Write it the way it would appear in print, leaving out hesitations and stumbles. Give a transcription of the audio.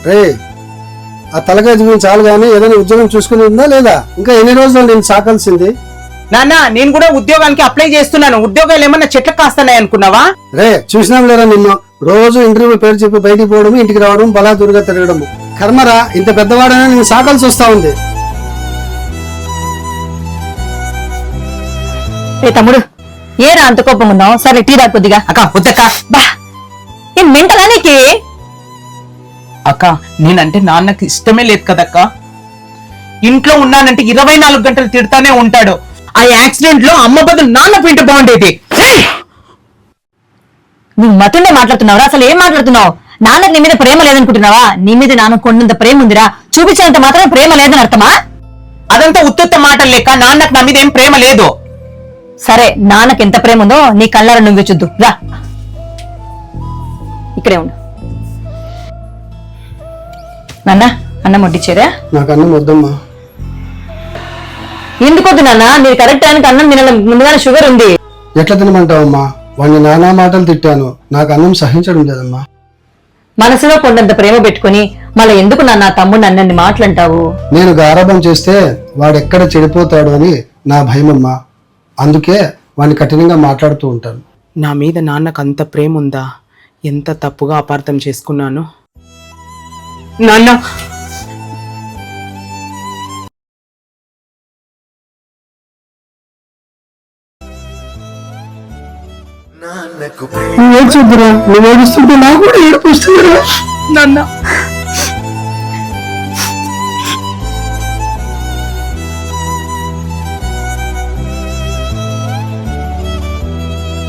రే ఆ తలకాయ జీవం చాలు గానీ ఏదైనా ఉద్యోగం చూసుకుని ఉందా లేదా? ఇంకా ఎన్ని రోజులు నేను సాకాల్సింది? నాన్న నేను కూడా ఉద్యోగానికి అప్లై చేస్తున్నాను. ఉద్యోగాలు ఏమన్నా చెట్లకు కాస్తున్నాయి అనుకున్నావా? రే చూసినాం లేదా నిన్ను రోజు ఇంటర్వ్యూ పేరు చెప్పి బయటికి పోవడం, ఇంటికి రావడం, బలాదూరుగా తిరగడం. కర్మరా, ఇంత పెద్దవాడైనా నేను సాకాల్సి వస్తా ఉంది. ఏ తమ్ముడు, ఏరా అంత కోపం ఉన్నావు? సరే టీ రా కొద్దిగా. అక్క వద్దక్క. బా ఏం మెంటలా నీకి? అక్క నేనంటే నాన్నకి ఇష్టమే లేదు కదక్క. ఇంట్లో ఉన్నానంటే 24 గంటలు తిడతానే ఉంటాడు. ఆ యాక్సిడెంట్ లో అమ్మ బదులు నాన్న పిండి బాగుండేది. నువ్వు మతుండే మాట్లాడుతున్నావురా? అసలు ఏం మాట్లాడుతున్నావు? నాన్నకి నీ మీద ప్రేమ లేదనుకుంటున్నావా? నీ మీద నాన్న కొండంత ప్రేమ ఉందిరా. చూపించేంత మాత్రం ప్రేమ లేదని అర్థమా? అదంతా ఉత్తుత్త మాటలు లేక నాన్నకు నా మీద ఏం ప్రేమ లేదు. సరే నాన్నకి ఎంత ప్రేమ ఉందో నీ కళ్ళారా నువ్వే చూద్దు. రా ఇక్కడే ఉండు. నాన్న అన్నం వడ్డిచ్చారా? నాకు అన్నం వద్దమ్మా. ఎందుకు వద్దు నాన్న? మీరు కరెక్ట్ టైంకి అన్నం తినాలి. ముందుగానే షుగర్ ఉంది. ఎట్లా తినమంటావమ్మా? వాడిని నానా మాటలు తిట్టాను. నాకు అన్నం సహించడం లేదమ్మా. మనసులో కొండంత ప్రేమ పెట్టుకుని మళ్ళీ ఎందుకు నాన్న తమ్ముడిని అన్నన్ని మాటలంటావు? నేను గారాబం చేస్తే వాడెక్కడ చెడిపోతాడు అని నా భయమమ్మా. అందుకే వాడిని కఠినంగా మాట్లాడుతూ ఉంటాను. నా మీద నాన్నకు అంత ప్రేమ ఉందా? ఎంత తప్పుగా అపార్థం చేసుకున్నాను. నాన్న నువ్వు ఏడ్చొద్దురా. నువ్వు ఏడుస్తుంటే నాకు కూడా ఏడుపు వస్తుందిరా. నాన్న